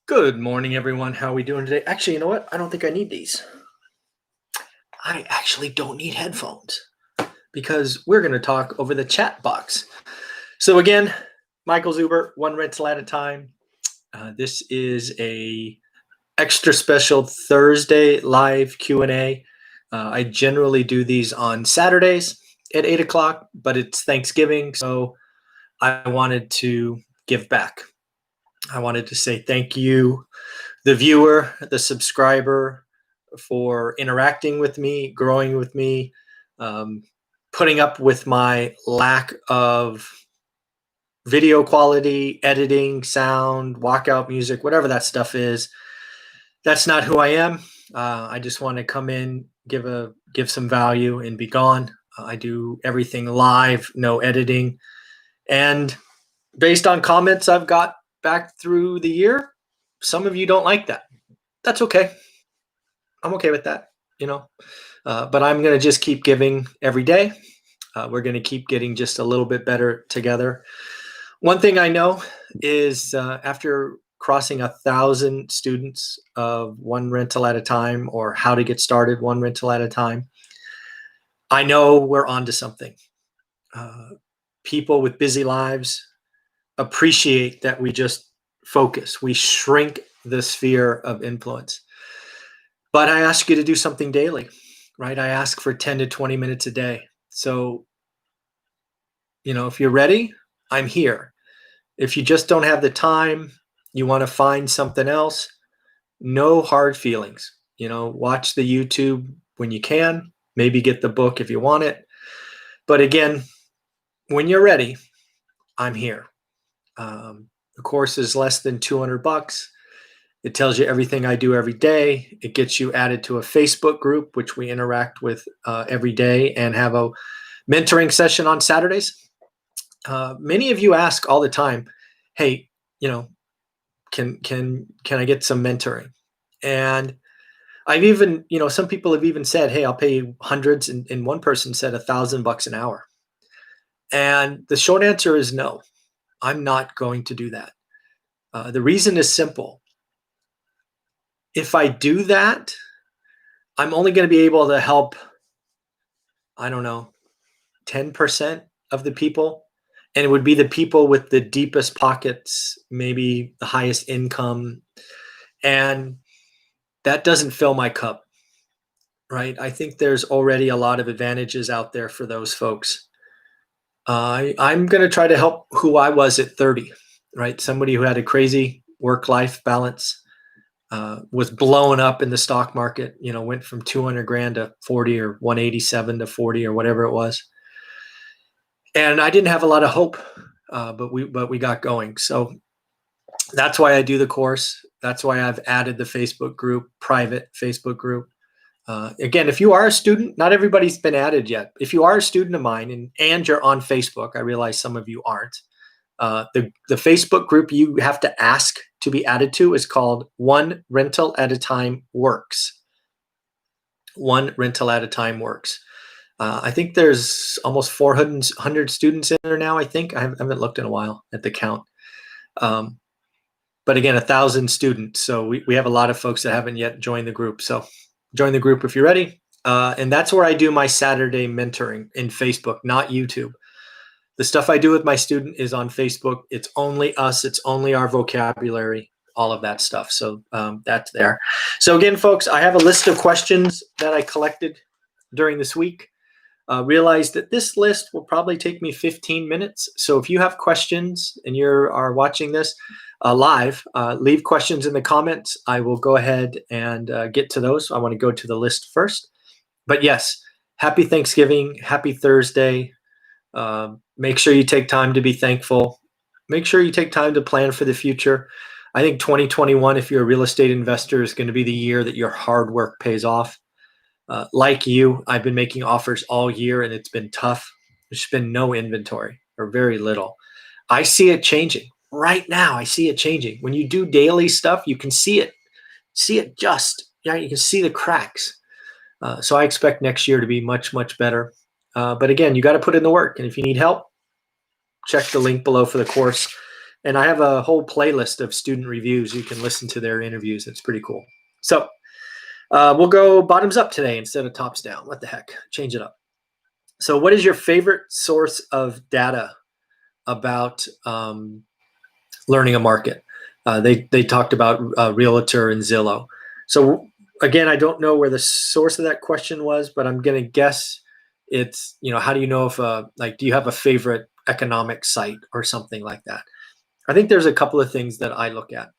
Good morning, everyone. How are we doing today? Actually, you know what? I don't think I need these. I actually don't need headphones because we're going to talk over the chat box. So again, Michael Zuber, one rental at a time. This is a extra special Thursday live Q&A. I generally do these on Saturdays at 8 o'clock, but it's Thanksgiving, so I wanted to give back. I wanted to say thank you, the viewer, the subscriber, for interacting with me, growing with me, um, putting up with my lack of video quality, editing, sound, walkout music, whatever that stuff is. That's not who I am. I just want to come in, give some value, and be gone. I do everything live, no editing, and based on comments I've got back through the year, some of you don't like that. That's okay. I'm okay with that, you know. But I'm going to just keep giving every day. We're going to keep getting just a little bit better together. One thing I know is after crossing 1,000 students of one rental at a time, or how to get started one rental at a time, I know we're onto something. People with busy lives appreciate that we just focus. We shrink the sphere of influence. But I ask you to do something daily, right? I ask for 10 to 20 minutes a day. So, if you're ready, I'm here. If you just don't have the time, you want to find something else, no hard feelings. Watch the YouTube when you can, maybe get the book if you want it. But again, when you're ready, I'm here. The course is less than $200. It tells you everything I do every day. It gets you added to a Facebook group, which we interact with every day, and have a mentoring session on Saturdays. Many of you ask all the time, hey, can I get some mentoring? And I've even, some people have even said, hey, I'll pay you hundreds, and one person said $1,000 an hour. And the short answer is no, I'm not going to do that. The reason is simple. If I do that, I'm only going to be able to help, I don't know, 10% of the people. And it would be the people with the deepest pockets, maybe the highest income. And that doesn't fill my cup, right? I think there's already a lot of advantages out there for those folks. I'm going to try to help who I was at 30, right? Somebody who had a crazy work-life balance, was blown up in the stock market, went from 200 grand to 40, or 187 to 40, or whatever it was. And I didn't have a lot of hope, but we got going. So that's why I do the course. That's why I've added the Facebook group, private Facebook group. Again, if you are a student, not everybody's been added yet. If you are a student of mine and you're on Facebook, I realize some of you aren't. The Facebook group you have to ask to be added to is called One Rental at a Time Works. One Rental at a Time Works. I think there's almost 400 students in there now, I think. I haven't looked in a while at the count. But again, 1,000 students. So we have a lot of folks that haven't yet joined the group. So join the group if you're ready. And that's where I do my Saturday mentoring, in Facebook, not YouTube. The stuff I do with my student is on Facebook. It's only us. It's only our vocabulary, all of that stuff. So that's there. So again, folks, I have a list of questions that I collected during this week. Realize that this list will probably take me 15 minutes. So if you have questions and you are watching this live, leave questions in the comments. I will go ahead and get to those. I want to go to the list first. But yes, happy Thanksgiving. Happy Thursday. Make sure you take time to be thankful. Make sure you take time to plan for the future. I think 2021, if you're a real estate investor, is going to be the year that your hard work pays off. Like you, I've been making offers all year, and it's been tough. There's been no inventory, or very little. I see it changing right now. I see it changing. When you do daily stuff, you can see it. You can see the cracks. So I expect next year to be much, much better. But again, you got to put in the work. And if you need help, check the link below for the course. And I have a whole playlist of student reviews. You can listen to their interviews. It's pretty cool. So we'll go bottoms up today instead of tops down. What the heck? Change it up. So what is your favorite source of data about learning a market? They talked about Realtor and Zillow. So again, I don't know where the source of that question was, but I'm going to guess it's, how do you know if do you have a favorite economic site or something like that? I think there's a couple of things that I look at.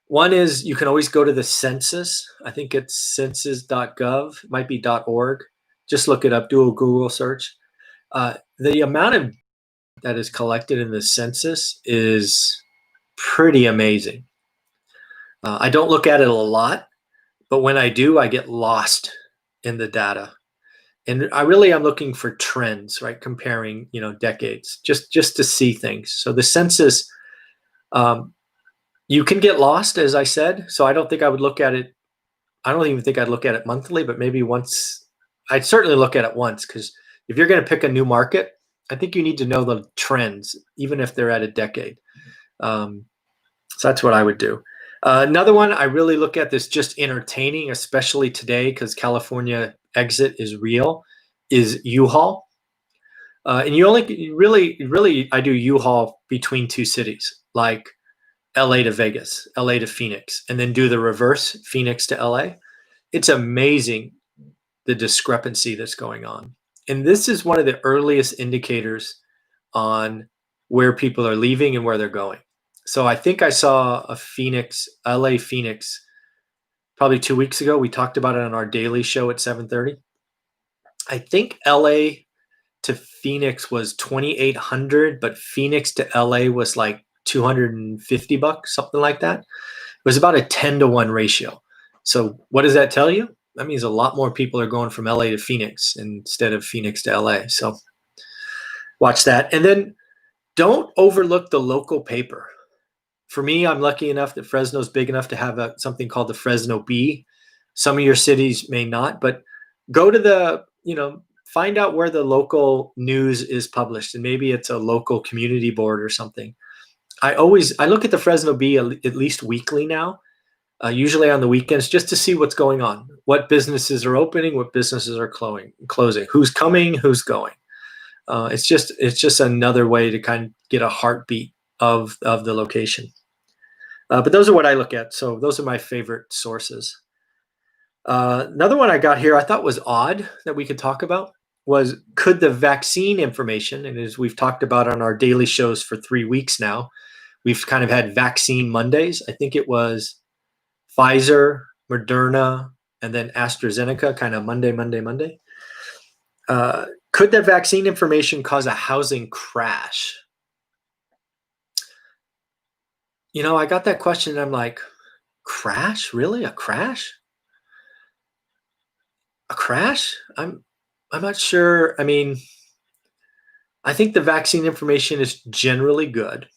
One is you can always go to the census. I think it's census.gov, it might be .org. Just look it up, do a Google search. The amount of that is collected in the census is pretty amazing. I don't look at it a lot, but when I do, I get lost in the data. And I'm looking for trends, right? Comparing, decades, just to see things. So the census, you can get lost, as I said. So I don't think I would look at it. I don't even think I'd look at it monthly, but maybe once. I'd certainly look at it once, because if you're going to pick a new market, I think you need to know the trends, even if they're at a decade. So that's what I would do. Another one I really look at that's just entertaining, especially today because California exit is real, is U-Haul. And you only really, I do U-Haul between two cities, like LA to Vegas, LA to Phoenix, and then do the reverse, Phoenix to LA. It's amazing the discrepancy that's going on. And this is one of the earliest indicators on where people are leaving and where they're going. So I think I saw a LA Phoenix, probably 2 weeks ago. We talked about it on our daily show at 7:30. I think LA to Phoenix was 2,800, but Phoenix to LA was like $250, something like that. It was about a 10-to-1 ratio. So what does that tell you? That means a lot more people are going from LA to Phoenix instead of Phoenix to LA. So watch that. And then don't overlook the local paper. For me, I'm lucky enough that Fresno's big enough to have something called the Fresno Bee. Some of your cities may not, but go to find out where the local news is published, and maybe it's a local community board or something. I look at the Fresno Bee at least weekly now, usually on the weekends, just to see what's going on, what businesses are opening, what businesses are closing, who's coming, who's going. It's just another way to kind of get a heartbeat of the location. But those are what I look at. So those are my favorite sources. Another one I got here I thought was odd that we could talk about was, could the vaccine information, and as we've talked about on our daily shows for 3 weeks now, we've kind of had vaccine Mondays. I think it was Pfizer, Moderna, and then AstraZeneca, kind of Monday. Could the vaccine information cause a housing crash? I got that question and I'm like, crash? Really? A crash? A crash? I'm not sure. I mean, I think the vaccine information is generally good.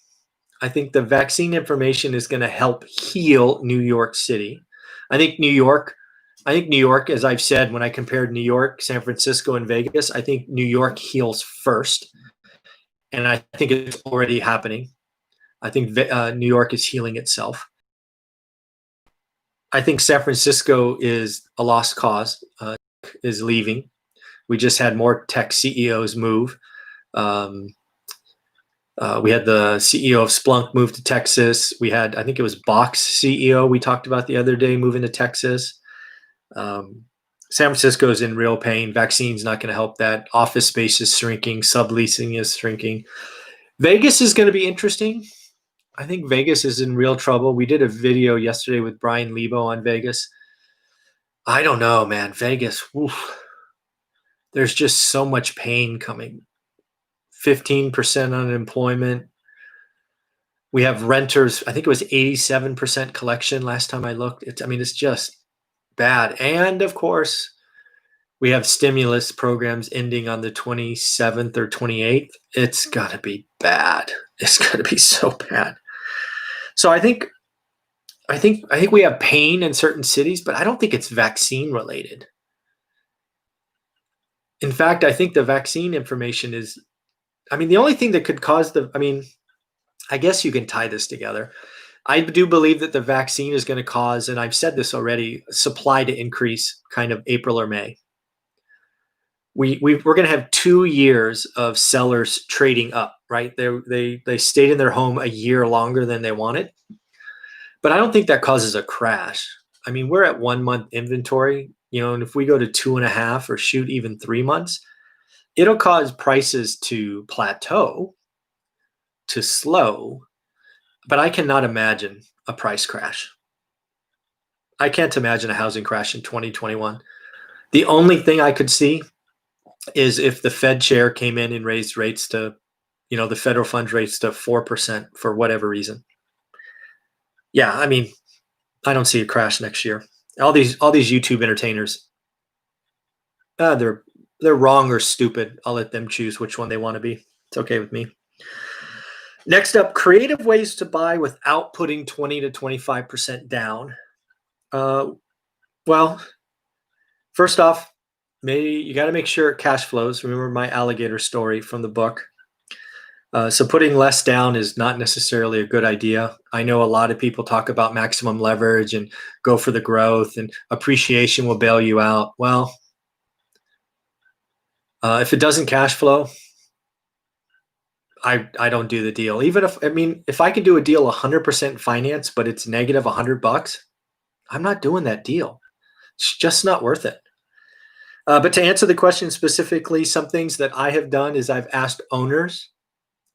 I think the vaccine information is going to help heal New York City. I think New York, as I've said, when I compared New York, San Francisco, and Vegas, I think New York heals first. And I think it's already happening. I think New York is healing itself. I think San Francisco is a lost cause, is leaving. We just had more tech CEOs move. We had the CEO of Splunk move to Texas. We had, I think it was Box CEO we talked about the other day, moving to Texas. San Francisco is in real pain. Vaccine's not going to help that. Office space is shrinking. Subleasing is shrinking. Vegas is going to be interesting. I think Vegas is in real trouble. We did a video yesterday with Brian Lebo on Vegas. I don't know, man. Vegas, oof. There's just so much pain coming. 15% unemployment. We have renters. I think it was 87% collection last time I looked. It's just bad. And of course, we have stimulus programs ending on the 27th or 28th. It's got to be bad. It's got to be so bad. So I think we have pain in certain cities, but I don't think it's vaccine related. In fact, I think the vaccine information is, the only thing that could cause I I guess you can tie this together. I do believe that the vaccine is going to cause, and I've said this already, supply to increase kind of April or May. We're going to have 2 years of sellers trading up, right? They stayed in their home a year longer than they wanted, but I don't think that causes a crash. I mean, we're at 1 month inventory, and if we go to 2.5 or shoot even 3 months, it'll cause prices to plateau, to slow, but I cannot imagine a price crash. I can't imagine a housing crash in 2021. The only thing I could see is if the Fed chair came in and raised rates to, the federal funds rates to 4% for whatever reason. Yeah, I mean, I don't see a crash next year. All these YouTube entertainers, they're wrong or stupid. I'll let them choose which one they want to be. It's okay with me. Next up, creative ways to buy without putting 20 to 25% down. Well, first off, you got to make sure it cash flows. Remember my alligator story from the book. So putting less down is not necessarily a good idea. I know a lot of people talk about maximum leverage and go for the growth, and appreciation will bail you out. Well, if it doesn't cash flow, I don't do the deal. Even if I could do a deal 100% finance, but it's negative $100, I'm not doing that deal. It's just not worth it. But to answer the question specifically, some things that I have done is I've asked owners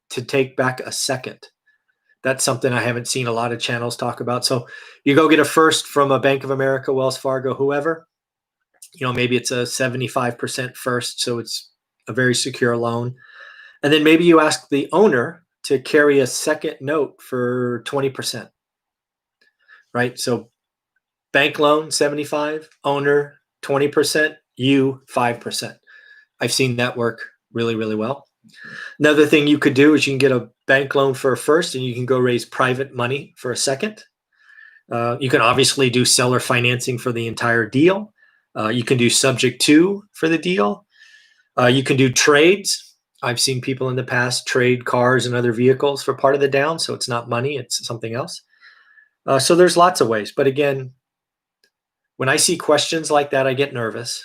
to take back a second. That's something I haven't seen a lot of channels talk about. So you go get a first from a Bank of America, Wells Fargo, whoever, maybe it's a 75% first, so it's a very secure loan. And then maybe you ask the owner to carry a second note for 20%, right? So bank loan, 75, owner, 20%, you, 5%. I've seen that work really, really well. Another thing you could do is you can get a bank loan for a first and you can go raise private money for a second. You can obviously do seller financing for the entire deal. You can do subject to for the deal. You can do trades. I've seen people in the past trade cars and other vehicles for part of the down, so it's not money, it's something else. So there's lots of ways. But again, when I see questions like that, I get nervous.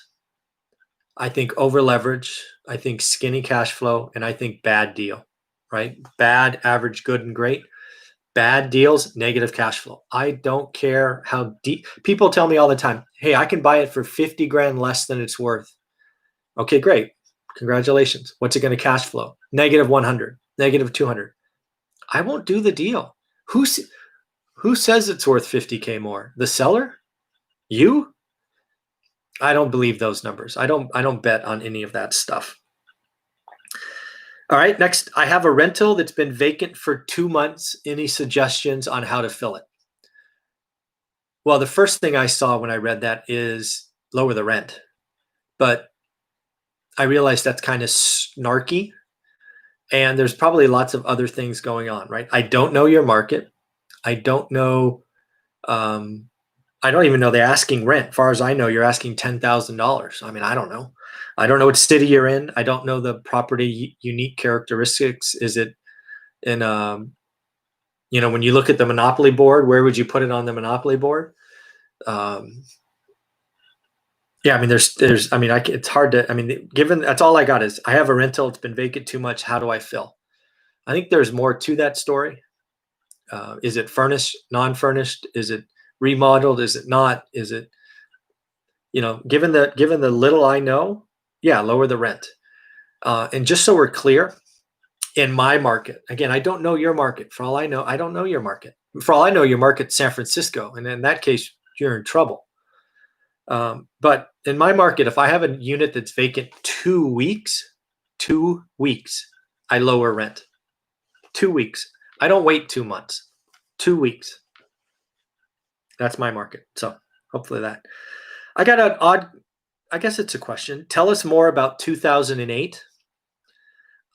I think over leverage, I think skinny cash flow, and I think bad deal, right? Bad, average, good, and great. Bad deals, negative cash flow. I don't care how deep. People tell me all the time, hey, I can buy it for 50 grand less than it's worth. Okay, great. Congratulations. What's it going to cash flow? Negative 100, negative 200. I won't do the deal. Who says it's worth 50K more? The seller? You? I don't believe those numbers. I don't bet on any of that stuff. All right, next, I have a rental that's been vacant for 2 months. Any suggestions on how to fill it? Well, the first thing I saw when I read that is lower the rent. But I realized that's kind of snarky, and there's probably lots of other things going on, right? I don't know your market. I don't know. I don't even know they're asking rent. As far as I know, you're asking $10,000. I mean, I don't know. I don't know what city you're in. I don't know the property unique characteristics. Is it in when you look at the monopoly board, where would you put it on the monopoly board? Yeah, I mean, it's hard to, given that's all I got is I have a rental. It's been vacant too much. How do I fill? I think there's more to that story. Is it furnished, non-furnished? Is it remodeled? Is it not? Is it, given the little I know, yeah, lower the rent. And just so we're clear, in my market, again, I don't know your market. For all I know, I don't know your market. For all I know, your market's San Francisco. And in that case, you're in trouble. But in my market, if I have a unit that's vacant 2 weeks, I lower rent. 2 weeks. I don't wait 2 months. 2 weeks. That's my market. So hopefully that. I got an odd, I guess it's a question. Tell us more about 2008.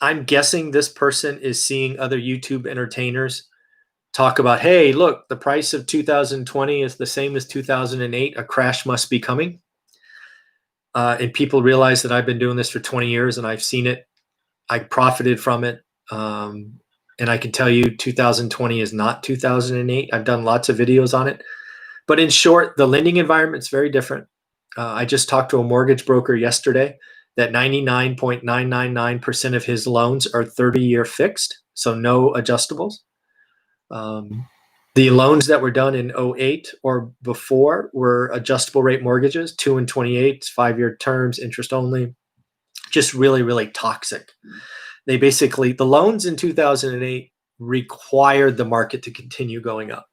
I'm guessing this person is seeing other YouTube entertainers talk about, hey, look, the price of 2020 is the same as 2008. A crash must be coming. And people realize that I've been doing this for 20 years and I've seen it. I profited from it. And I can tell you 2020 is not 2008. I've done lots of videos on it. But in short, the lending environment is very different. I just talked to a mortgage broker yesterday that 99.999% of his loans are 30-year fixed, so no adjustables. The loans that were done in '08 or before were adjustable rate mortgages, 2 and 28, 5-year terms, interest only, just really, really toxic. They basically, the loans in 2008 required the market to continue going up.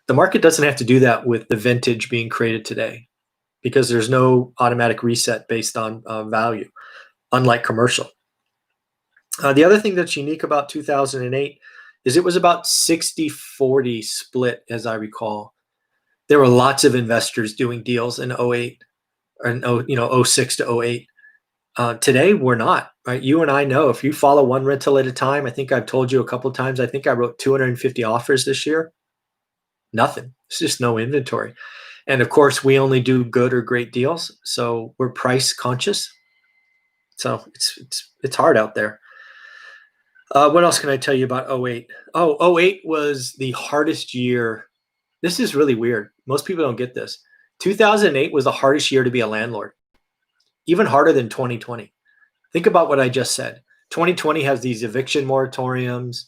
The market doesn't have to do that with the vintage being created today because there's no automatic reset based on value, unlike commercial. The other thing that's unique about 2008 is it was about 60-40 split, as I recall. There were lots of investors doing deals in '08 or '06 to '08. Today, we're not. Right? You and I know if you follow one rental at a time, I think I've told you a couple of times, I think I wrote 250 offers this year. Nothing. It's just no inventory. And of course, we only do good or great deals. So we're price conscious. So it's hard out there. What else can I tell you about '08? Oh, '08 was the hardest year. This is really weird. Most people don't get this. 2008 was the hardest year to be a landlord, even harder than 2020. Think about what I just said. 2020 has these eviction moratoriums,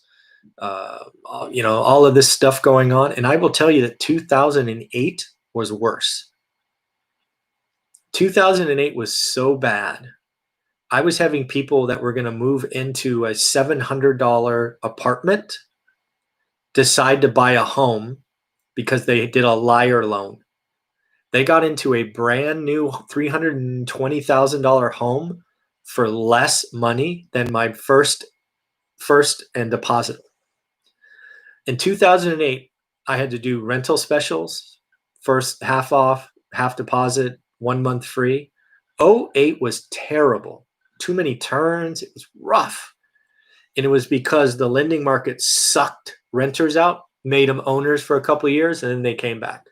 all of this stuff going on. And I will tell you that 2008 was worse. 2008 was so bad. I was having people that were going to move into a $700 apartment decide to buy a home because they did a liar loan. They got into a brand new $320,000 home for less money than my first and deposit. In 2008, I had to do rental specials, first half off, half deposit, 1 month free. '08 was terrible. Too many turns. It was rough. And it was because the lending market sucked renters out, made them owners for a couple of years, and then they came back.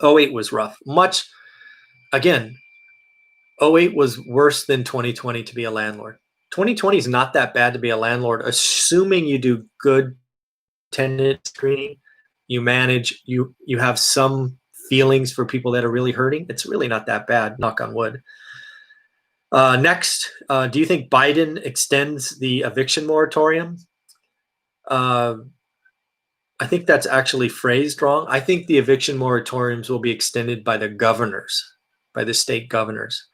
'08 was rough. Again, '08 was worse than 2020 to be a landlord. 2020 is not that bad to be a landlord, assuming you do good tenant screening, you manage, you have some feelings for people that are really hurting. It's really not that bad, knock on wood. Next, do you think Biden extends the eviction moratorium? I think that's actually phrased wrong. I think the eviction moratoriums will be extended by the governors, by the state governors.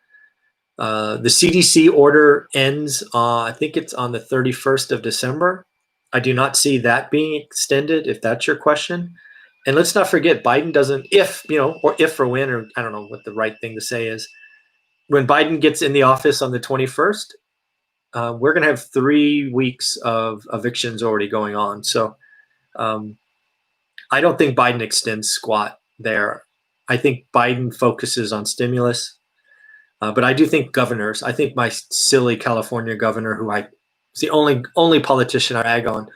The CDC order ends, I think it's on the 31st of December. I do not see that being extended, if that's your question. And let's not forget, Biden doesn't, if or when, or I don't know what the right thing to say is, when Biden gets in the office on the 21st, we're going to have 3 weeks of evictions already going on. So I don't think Biden extends squat there. I think Biden focuses on stimulus. But I do think governors, I think my silly California governor, who is the only politician I rag on,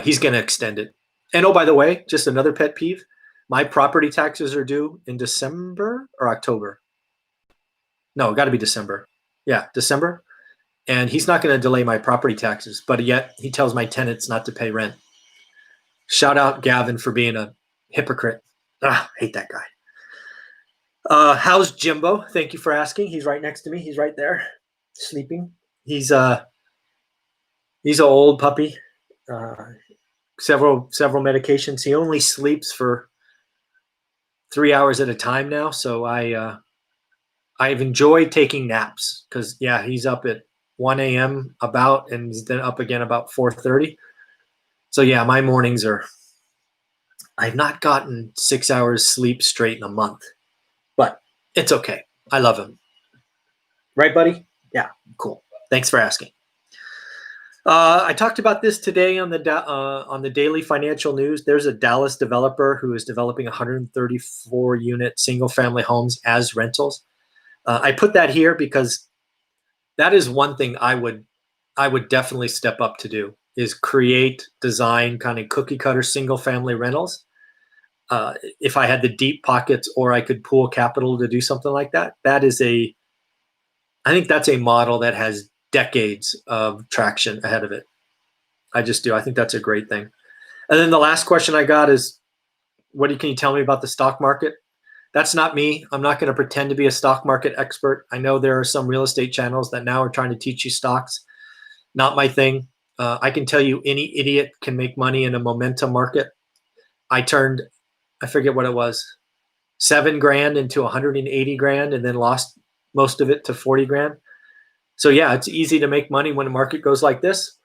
he's going to extend it. And oh, by the way, just another pet peeve, my property taxes are due in December or October. No, got to be December. Yeah, December. And he's not going to delay my property taxes, but yet he tells my tenants not to pay rent. Shout out Gavin for being a hypocrite. Hate that guy. How's Jimbo? Thank you for asking. He's right next to me. He's right there, sleeping. He's an old puppy. Several medications. He only sleeps for 3 hours at a time now. So I've enjoyed taking naps because he's up at 1 a.m. and he's then up again about 4:30. So my mornings I've not gotten 6 hours sleep straight in a month, but it's okay. I love him. Right, buddy? Yeah, cool. Thanks for asking. I talked about this today on the daily financial news. There's a Dallas developer who is developing 134 unit single family homes as rentals. I put that here because that is one thing I would definitely step up to do, is create, design kind of cookie cutter single family rentals. If I had the deep pockets or I could pool capital to do something like that, I think that's a model that has decades of traction ahead of it. I just do. I think that's a great thing. And then the last question I got is, can you tell me about the stock market? That's not me. I'm not going to pretend to be a stock market expert. I know there are some real estate channels that now are trying to teach you stocks. Not my thing. I can tell you any idiot can make money in a momentum market. I forget what it was, 7 grand into 180 grand and then lost most of it to 40 grand. So yeah, it's easy to make money when a market goes like this.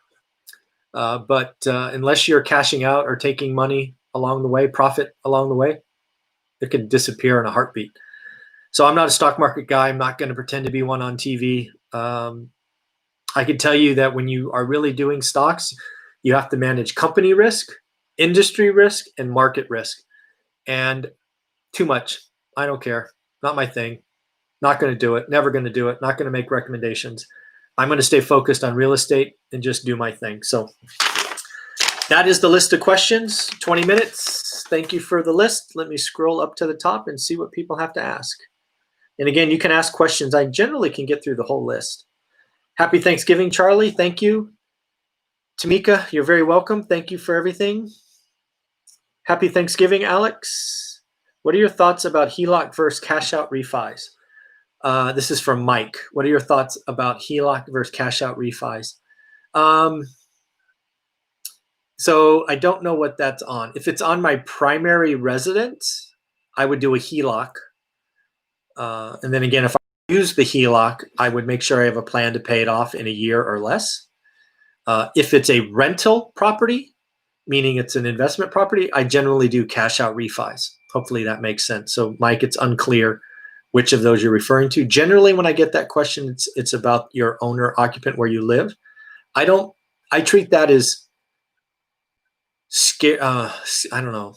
But unless you're cashing out or taking money along the way, profit along the way, it can disappear in a heartbeat. So I'm not a stock market guy. I'm not going to pretend to be one on TV. I can tell you that when you are really doing stocks, you have to manage company risk, industry risk, and market risk. And too much. I don't care. Not my thing. Not going to do it. Never going to do it. Not going to make recommendations. I'm going to stay focused on real estate and just do my thing. So that is the list of questions. 20 minutes. Thank you for the list. Let me scroll up to the top and see what people have to ask. And again, you can ask questions. I generally can get through the whole list. Happy Thanksgiving, Charlie. Thank you. Tamika, you're very welcome. Thank you for everything. Happy Thanksgiving, Alex. What are your thoughts about HELOC versus cash out refis? This is from Mike. What are your thoughts about HELOC versus cash out refis? So I don't know what that's on. If it's on my primary residence, I would do a HELOC. And then again, if I use the HELOC, I would make sure I have a plan to pay it off in a year or less. If it's a rental property, meaning it's an investment property, I generally do cash out refis. Hopefully that makes sense. So Mike, it's unclear which of those you're referring to. Generally, when I get that question, it's about your owner occupant where you live. I treat that as I don't know,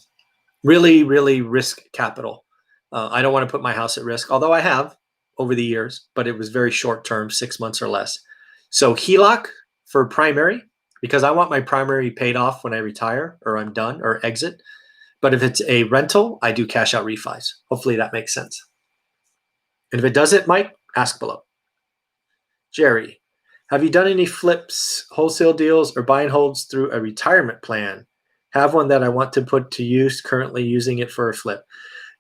really, really risk capital. I don't want to put my house at risk, although I have over the years, but it was very short term, 6 months or less. So HELOC for primary, because I want my primary paid off when I retire or I'm done or exit. But if it's a rental, I do cash out refis. Hopefully that makes sense. And if it doesn't, Mike, ask below. Jerry, have you done any flips, wholesale deals, or buy and holds through a retirement plan? Have one that I want to put to use, currently using it for a flip.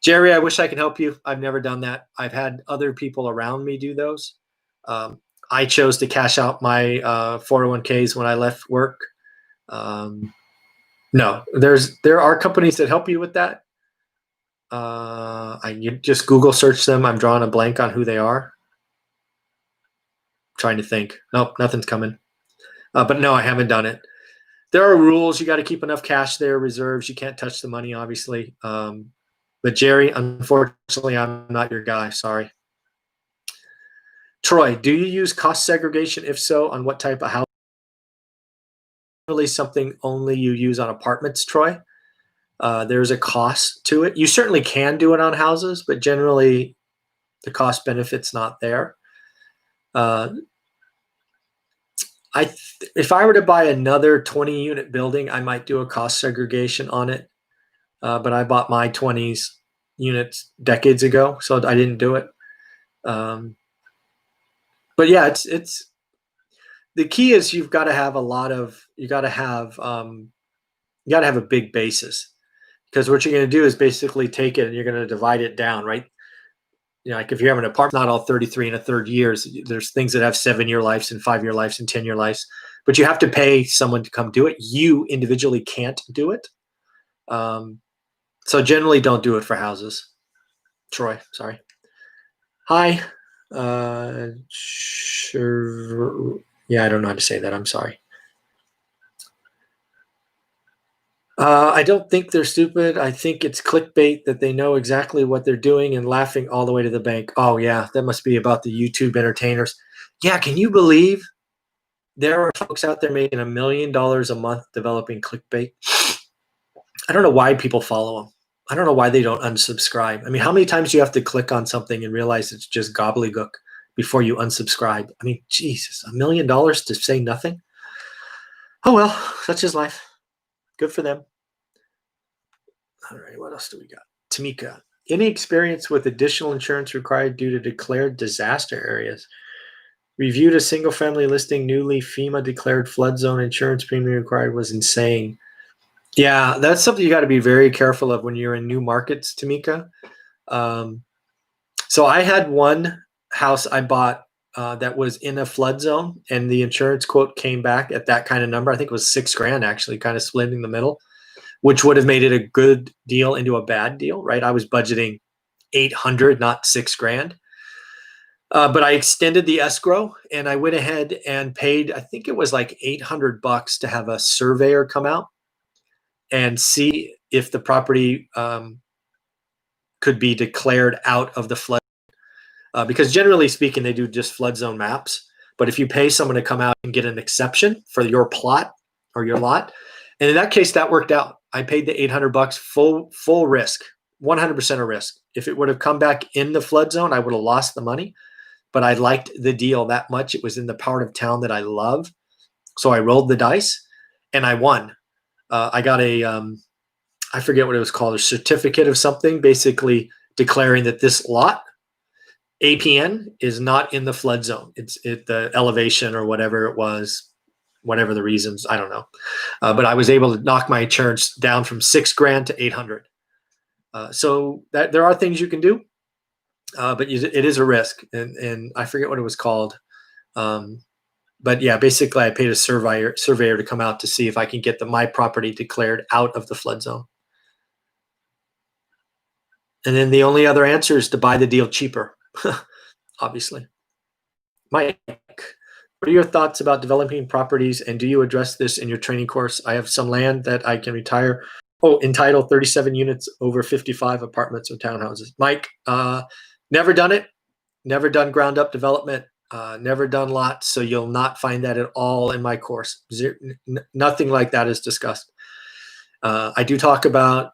Jerry, I wish I could help you. I've never done that. I've had other people around me do those. I chose to cash out my 401ks when I left work. No, there are companies that help you with that. You just Google search them. I'm drawing a blank on who they are. Trying to think. Nope, nothing's coming. But no, I haven't done it. There are rules. You got to keep enough cash there, reserves. You can't touch the money, obviously. But Jerry, unfortunately, I'm not your guy. Sorry. Troy, do you use cost segregation? If so, on what type of house? Really something only you use on apartments, Troy. There's a cost to it. You certainly can do it on houses, but generally the cost benefit's not there. If I were to buy another 20-unit building, I might do a cost segregation on it. But I bought my 20s units decades ago, so I didn't do it. But yeah, it's the key is you got to have a big basis, because what you're going to do is basically take it and you're going to divide it down, right? Like if you have an apartment, not all 33 and a third years, there's things that have 7-year lives and 5-year lives and 10-year lives, but you have to pay someone to come do it. You individually can't do it. So generally don't do it for houses. Troy, sorry. Hi. Sure. Yeah, I don't know how to say that. I'm sorry. I don't think they're stupid. I think it's clickbait that they know exactly what they're doing and laughing all the way to the bank. Oh, yeah, that must be about the YouTube entertainers. Yeah, can you believe there are folks out there making $1 million a month developing clickbait? I don't know why people follow them. I don't know why they don't unsubscribe. I mean, how many times do you have to click on something and realize it's just gobbledygook before you unsubscribe? I mean, Jesus, $1 million to say nothing? Oh, well, such is life. Good for them. All right, what else do we got? Tamika, any experience with additional insurance required due to declared disaster areas? Reviewed a single family listing, newly FEMA declared flood zone, insurance premium required was insane. Yeah, that's something you got to be very careful of when you're in new markets, Tamika. So I had one house I bought that was in a flood zone, and the insurance quote came back at that kind of number. I think it was $6,000 actually, kind of split in the middle, which would have made it a good deal into a bad deal, right? I was budgeting 800, not $6,000. But I extended the escrow and I went ahead and paid, I think it was like $800 to have a surveyor come out and see if the property could be declared out of the flood. Because generally speaking, they do just flood zone maps. But if you pay someone to come out and get an exception for your plot or your lot, and in that case, that worked out. I paid the $800 full risk, 100% of risk. If it would have come back in the flood zone, I would have lost the money. But I liked the deal that much. It was in the part of town that I love. So I rolled the dice and I won. I got I forget what it was called, a certificate of something, basically declaring that this lot, APN, is not in the flood zone. It's the elevation or whatever it was, whatever the reasons, I don't know. But I was able to knock my insurance down from $6,000 to 800. So that there are things you can do. But it is a risk, and I forget what it was called. But yeah, basically I paid a surveyor to come out to see if I can get my property declared out of the flood zone. And then the only other answer is to buy the deal cheaper, obviously. Mike, what are your thoughts about developing properties, and do you address this in your training course? I have some land that I can retire. Entitled 37 units over 55 apartments or townhouses. Mike, never done it. Never done ground up development. Never done lots. So you'll not find that at all in my course. Nothing like that is discussed. I do talk about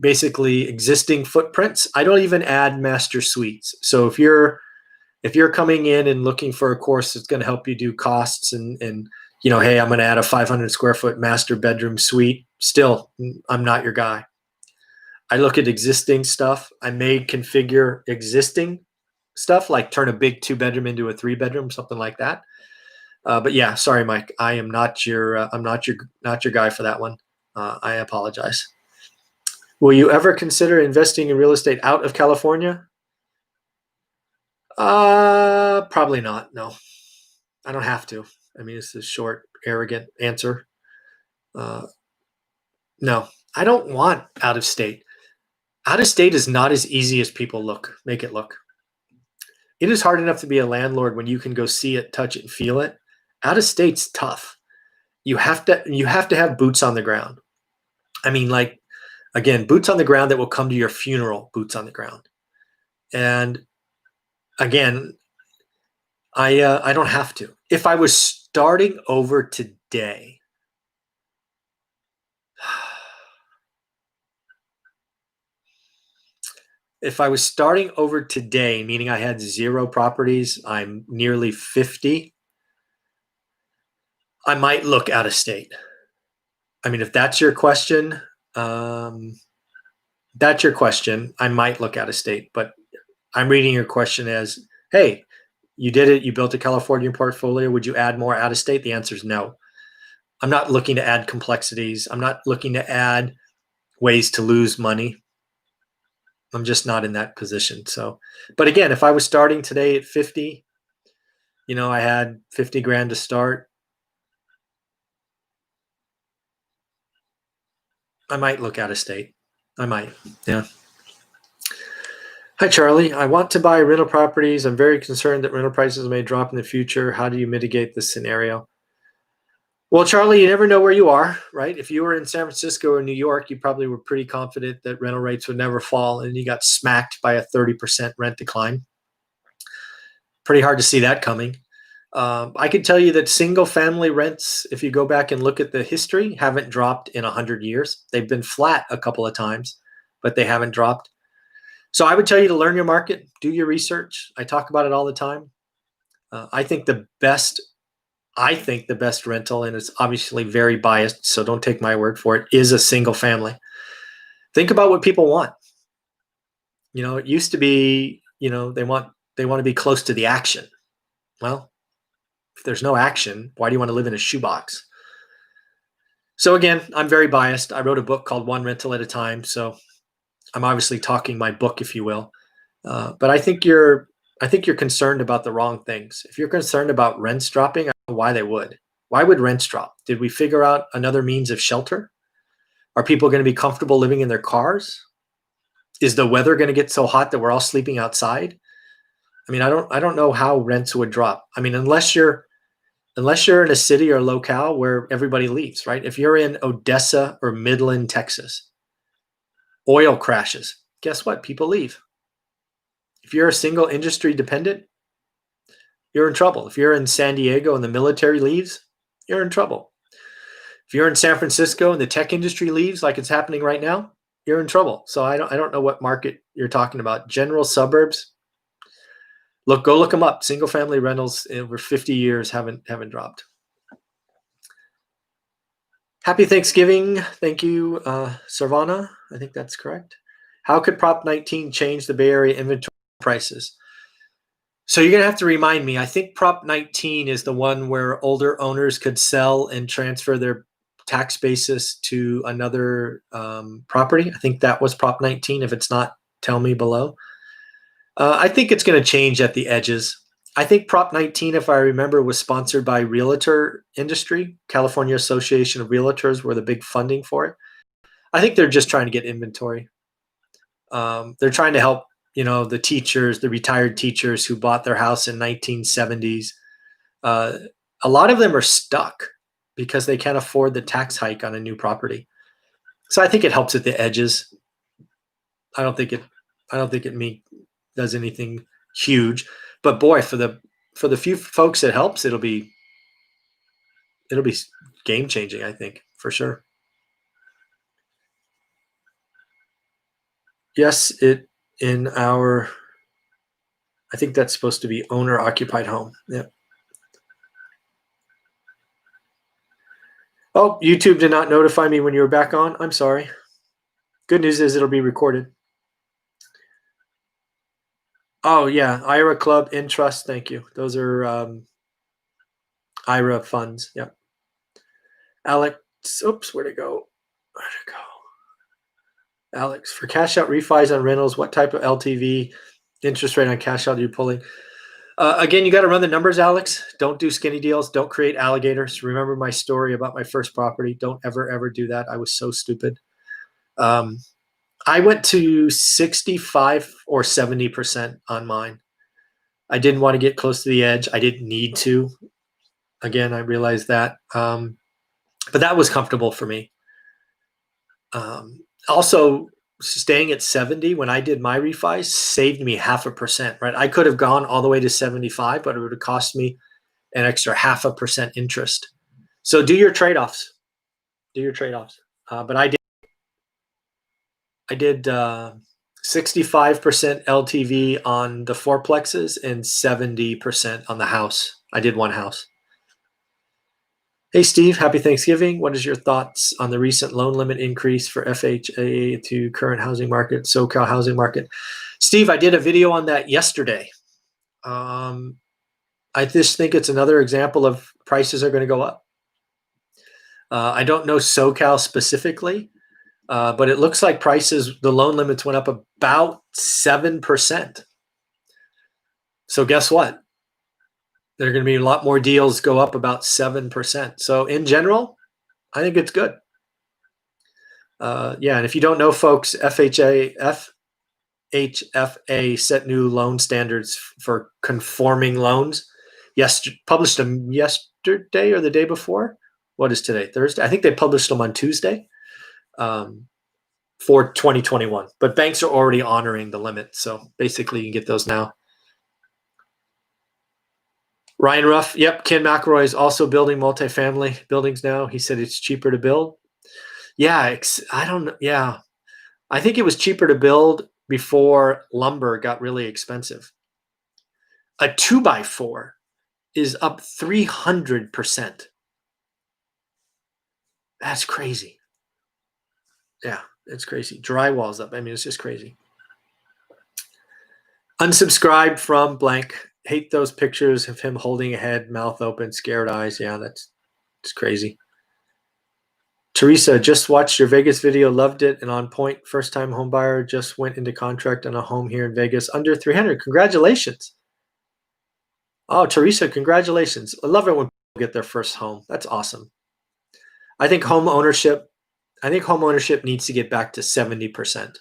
basically existing footprints. I don't even add master suites. So if you're coming in and looking for a course that's going to help you do costs and hey, I'm going to add a 500 square foot master bedroom suite, still, I'm not your guy. I look at existing stuff. I may configure existing stuff, like turn a big 2-bedroom into a 3-bedroom, something like that. But yeah, sorry, Mike, I am not your not your guy for that one. I apologize. Will you ever consider investing in real estate out of California? Probably not. No, I don't have to. I mean, it's a short, arrogant answer. No, I don't want out of state. Out of state is not as easy as people make it look. It is hard enough to be a landlord when you can go see it, touch it, and feel it. Out of state's tough. You have to have boots on the ground. I mean, like, again, boots on the ground that will come to your funeral, boots on the ground. And again, I don't have to. If I was starting over today, meaning I had 0 properties, I'm nearly 50, I might look out of state. I mean, if that's your question, I might look out of state. But I'm reading your question as, hey, you did it. You built a California portfolio. Would you add more out of state? The answer is no. I'm not looking to add complexities. I'm not looking to add ways to lose money. I'm just not in that position. So, but again, if I was starting today at 50, I had 50 grand to start, I might look out of state. I might. Yeah. Hi, Charlie. I want to buy rental properties. I'm very concerned that rental prices may drop in the future. How do you mitigate this scenario? Well, Charlie, you never know where you are, right? If you were in San Francisco or New York, you probably were pretty confident that rental rates would never fall, and you got smacked by a 30% rent decline. Pretty hard to see that coming. I can tell you that single-family rents, if you go back and look at the history, haven't dropped in 100 years. They've been flat a couple of times, but they haven't dropped. So I would tell you to learn your market, do your research. I talk about it all the time. I think the best rental, and it's obviously very biased, so don't take my word for it, is a single family. Think about what people want. It used to be, they want to be close to the action. Well, if there's no action, why do you want to live in a shoebox? So again, I'm very biased. I wrote a book called One Rental at a Time, so I'm obviously talking my book, if you will. But I think you're concerned about the wrong things. If you're concerned about rents dropping, I don't know why they would. Why would rents drop? Did we figure out another means of shelter? Are people going to be comfortable living in their cars? Is the weather going to get so hot that we're all sleeping outside? I mean, I don't know how rents would drop. I mean, unless you're in a city or locale where everybody leaves, right? If you're in Odessa or Midland, Texas, oil crashes. Guess what? People leave. If you're a single industry dependent, you're in trouble. If you're in San Diego and the military leaves, you're in trouble. If you're in San Francisco and the tech industry leaves, like it's happening right now, you're in trouble. So I don't know what market you're talking about. General suburbs. Go look them up. Single family rentals over 50 years haven't dropped. Happy Thanksgiving. Thank you, Sarvana. I think that's correct. How could Prop 19 change the Bay Area inventory prices? So you're going to have to remind me. I think Prop 19 is the one where older owners could sell and transfer their tax basis to another property. I think that was Prop 19. If it's not, tell me below. I think it's going to change at the edges. I think Prop 19, if I remember, was sponsored by Realtor Industry. California Association of Realtors were the big funding for it. I think they're just trying to get inventory. They're trying to help, the teachers, the retired teachers who bought their house in 1970s. A lot of them are stuck because they can't afford the tax hike on a new property. So I think it helps at the edges. I don't think it does anything huge, but boy, for the few folks it helps, it'll be game changing. I think for sure. Yes, I think that's supposed to be owner occupied home. Yeah. Oh, YouTube did not notify me when you were back on. I'm sorry. Good news is it'll be recorded. Oh yeah, IRA Club in Trust. Thank you. Those are IRA funds. Yeah. Alex, oops, where'd it go? Alex, for cash out refis on rentals, what type of LTV interest rate on cash out are you pulling? Again, you got to run the numbers, Alex. Don't do skinny deals. Don't create alligators. Remember my story about my first property. Don't ever do that. I was so stupid. I went to 65 or 70% on mine. I didn't want to get close to the edge. I didn't need to. Again, I realized that. But that was comfortable for me. Also, staying at 70 when I did my refis saved me 0.5%, right? I could have gone all the way to 75, but it would have cost me an extra 0.5% interest. So do your trade-offs. But I did 65% LTV on the fourplexes and 70% on the house. I did one house. Hey, Steve, happy Thanksgiving. What is your thoughts on the recent loan limit increase for FHA to current housing market, SoCal housing market? Steve, I did a video on that yesterday. I just think it's another example of prices are going to go up. I don't know SoCal specifically, but it looks like the loan limits went up about 7%. So guess what? There are going to be a lot more deals go up about 7%. So in general, I think it's good. Yeah, and if you don't know, folks, FHFA set new loan standards for conforming loans. Published them yesterday or the day before. What is today? Thursday? I think they published them on Tuesday for 2021. But banks are already honoring the limit, so basically you can get those now. Ryan Ruff, yep. Ken McElroy is also building multifamily buildings now. He said it's cheaper to build. Yeah, I don't know. Yeah, I think it was cheaper to build before lumber got really expensive. A 2x4 is up 300%. That's crazy. Yeah, it's crazy. Drywall's up. I mean, it's just crazy. Unsubscribe from blank. hate those pictures of him holding a head, mouth open, scared eyes. Yeah, it's crazy. Teresa, just watched your Vegas video, loved it, and on point. First time home buyer, just went into contract on a home here in Vegas, under 300. Congratulations. Oh, Teresa, congratulations. I love it when people get their first home. That's awesome. I think home ownership needs to get back to 70%.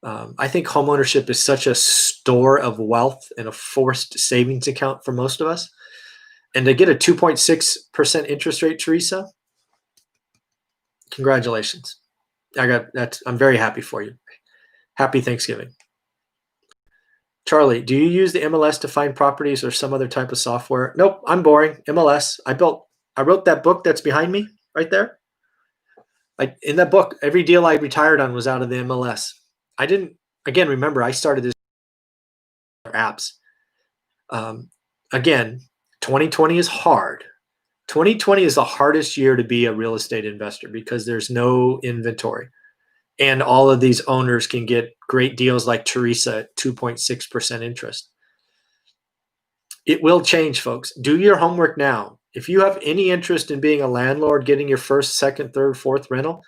I think home ownership is such a store of wealth and a forced savings account for most of us. And to get a 2.6% interest rate, Teresa, congratulations. I'm very happy for you. Happy Thanksgiving. Charlie, do you use the MLS to find properties or some other type of software? Nope, I'm boring. MLS. I wrote that book that's behind me right there. In that book, every deal I retired on was out of the MLS. I didn't, again, remember, I started this apps. Again, 2020 is hard. 2020 is the hardest year to be a real estate investor because there's no inventory. And all of these owners can get great deals like Teresa at 2.6% interest. It will change, folks. Do your homework now. If you have any interest in being a landlord, getting your first, second, third, fourth rental,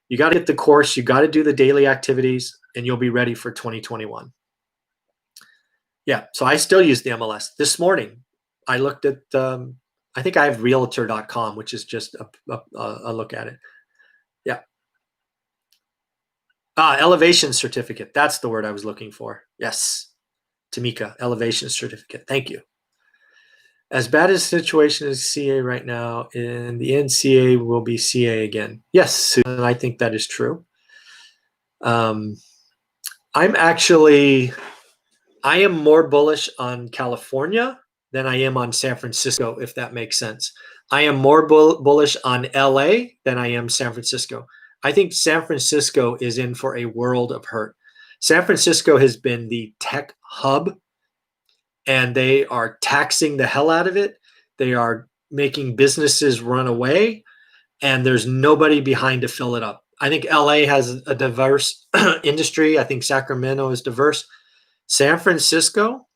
you got to get the course, you got to do the daily activities, and you'll be ready for 2021. Yeah, so I still use the MLS. This morning, I looked at, I think I have realtor.com, which is just a look at it. Yeah. Elevation certificate. That's the word I was looking for. Yes. Tamika, elevation certificate. Thank you. As bad as the situation is CA right now, in the end, CA will be CA again. Yes, Susan, I think that is true. I am more bullish on California than I am on San Francisco, if that makes sense. I am more bullish on LA than I am San Francisco. I think San Francisco is in for a world of hurt. San Francisco has been the tech hub, and they are taxing the hell out of it. They are making businesses run away, and there's nobody behind to fill it up. I think LA has a diverse industry. I think Sacramento is diverse. San Francisco,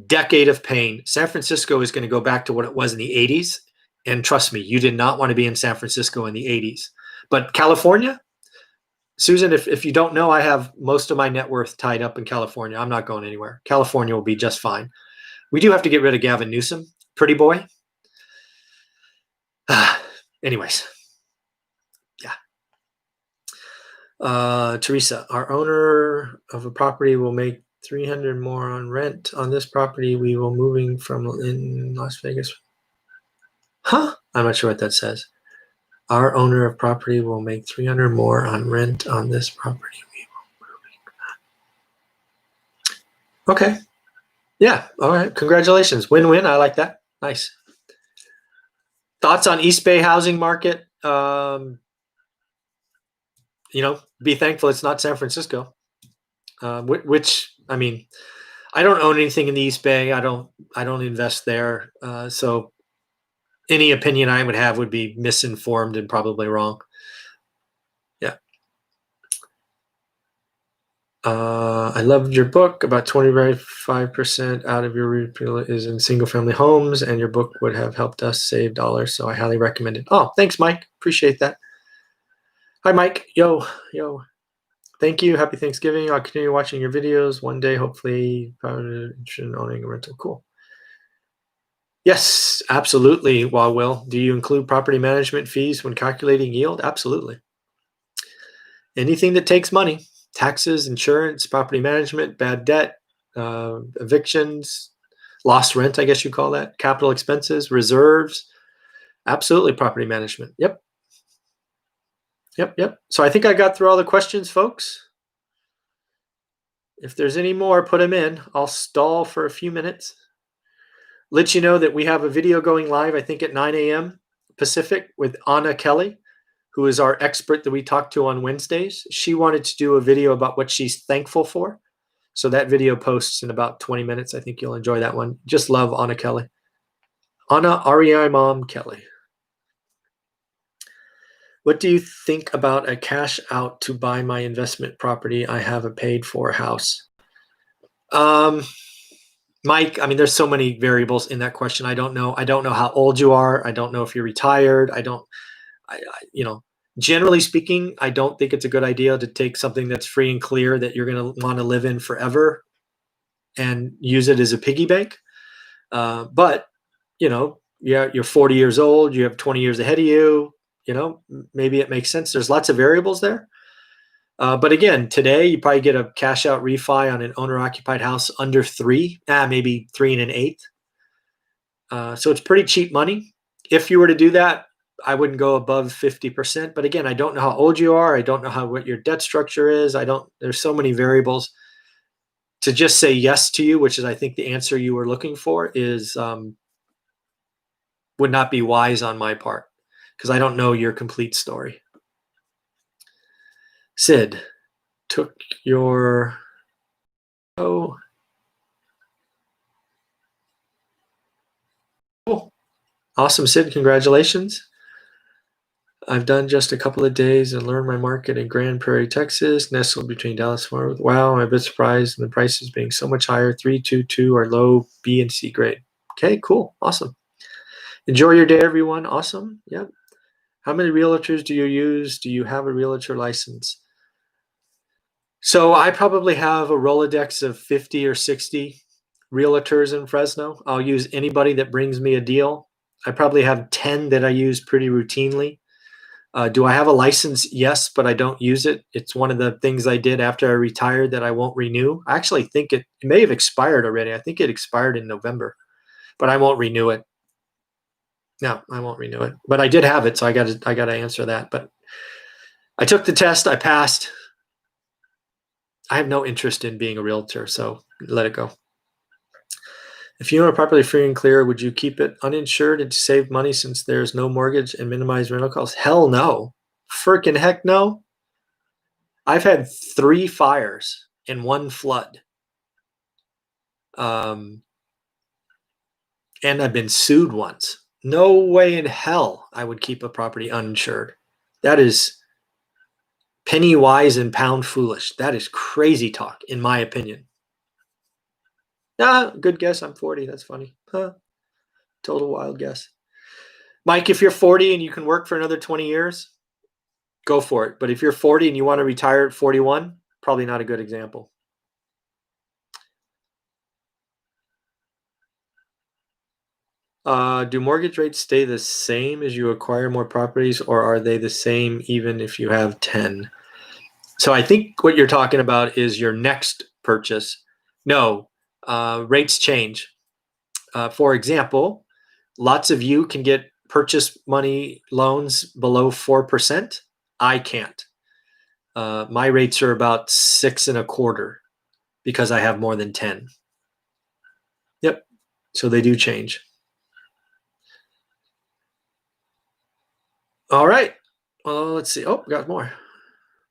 decade of pain. San Francisco is going to go back to what it was in the 80s. And trust me, you did not want to be in San Francisco in the 80s. But California, Susan, if you don't know, I have most of my net worth tied up in California. I'm not going anywhere. California will be just fine. We do have to get rid of Gavin Newsom, pretty boy. Anyways, yeah. Teresa, our owner of a property will make 300 more on rent on this property. We will moving from in Las Vegas. Huh? I'm not sure what that says. Our owner of property will make 300 more on rent on this property. We will moving. Okay. Yeah. All right. Congratulations. Win-win. I like that. Nice. Thoughts on East Bay housing market? Be thankful it's not San Francisco. Which I mean, I don't own anything in the East Bay. I don't invest there. So any opinion I would have would be misinformed and probably wrong. Yeah. I loved your book. About 25% out of your repeal is in single family homes, and your book would have helped us save dollars. So I highly recommend it. Oh, thanks, Mike. Appreciate that. Hi, Mike. Yo. Thank you. Happy Thanksgiving. I'll continue watching your videos. One day, hopefully, interested in owning a rental. Cool. Yes, absolutely. Will, do you include property management fees when calculating yield? Absolutely. Anything that takes money, taxes, insurance, property management, bad debt, evictions, lost rent, I guess you call that, capital expenses, reserves, absolutely property management. Yep. So I think I got through all the questions, folks. If there's any more, put them in. I'll stall for a few minutes. Let you know that we have a video going live, I think at 9 a.m. Pacific with Anna Kelly, who is our expert that we talk to on Wednesdays. She wanted to do a video about what she's thankful for. So that video posts in about 20 minutes. I think you'll enjoy that one. Just love Anna Kelly. Anna REI Mom Kelly. What do you think about a cash out to buy my investment property? I have a paid for house. Mike, I mean, there's so many variables in that question. I don't know. I don't know how old you are. I don't know if you're retired. Generally speaking, I don't think it's a good idea to take something that's free and clear that you're going to want to live in forever and use it as a piggy bank. But, yeah, you're 40 years old, you have 20 years ahead of you, maybe it makes sense. There's lots of variables there. But again, today you probably get a cash out refi on an owner occupied house under 3, maybe 3 1/8. So it's pretty cheap money. If you were to do that, I wouldn't go above 50%. But again, I don't know how old you are. I don't know what your debt structure is. There's so many variables. To just say yes to you, which is I think the answer you were looking for, would not be wise on my part because I don't know your complete story. Sid, took your cool. Awesome, Sid. Congratulations. I've done just a couple of days and learned my market in Grand Prairie, Texas, nestled between Dallas and Fort Worth. Wow, I'm a bit surprised in the prices being so much higher. 322 are low B and C grade. Okay, cool. Awesome. Enjoy your day, everyone. Awesome. Yep. How many realtors do you use? Do you have a realtor license? So I probably have a Rolodex of 50 or 60 realtors in Fresno. I'll use anybody that brings me a deal. I probably have 10 that I use pretty routinely. Do I have a license? Yes, but I don't use it. It's one of the things I did after I retired that I won't renew. I actually think it may have expired already. I think it expired in November, but I won't renew it. No, I won't renew it. But I did have it, so I got to answer that. But I took the test. I passed. I have no interest in being a realtor, so let it go. If you own a property free and clear, would you keep it uninsured and to save money since there's no mortgage and minimize rental costs? Hell no. Frickin' heck no. I've had 3 fires and 1 flood. And I've been sued once. No way in hell I would keep a property uninsured. That is penny wise and pound foolish. That is crazy talk, in my opinion. Good guess. I'm 40. That's funny. Total wild guess. Mike, if you're 40 and you can work for another 20 years, go for it. But if you're 40 and you want to retire at 41, probably not a good example. Do mortgage rates stay the same as you acquire more properties, or are they the same even if you have 10? So I think what you're talking about is your next purchase. No, rates change. For example, lots of you can get purchase money loans below 4%. I can't. My rates are about 6.25% because I have more than 10. Yep. So they do change. All right. Well, let's see. Oh, got more.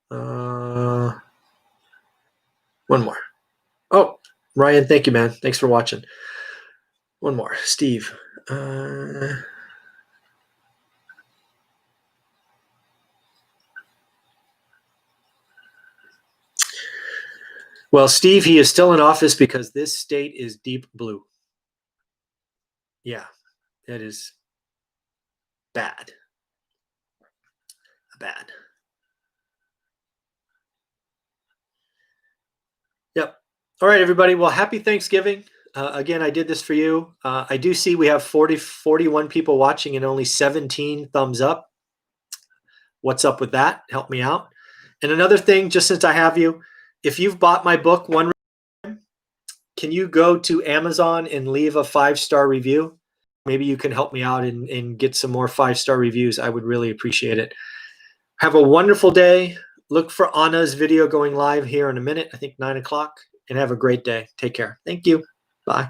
One more. Oh, Ryan, thank you, man. Thanks for watching. One more. Steve. Well, Steve, he is still in office because this state is deep blue. Yeah, that is bad. Bad. Yep. All right, everybody. Well, happy Thanksgiving. Again, I did this for you. I do see we have 41 people watching and only 17 thumbs up. What's up with that? Help me out. And another thing, just since I have you, if you've bought my book, can you go to Amazon and leave a 5-star review? Maybe you can help me out and get some more 5-star reviews. I would really appreciate it. Have a wonderful day. Look for Anna's video going live here in a minute, I think 9 o'clock, and have a great day. Take care. Thank you. Bye.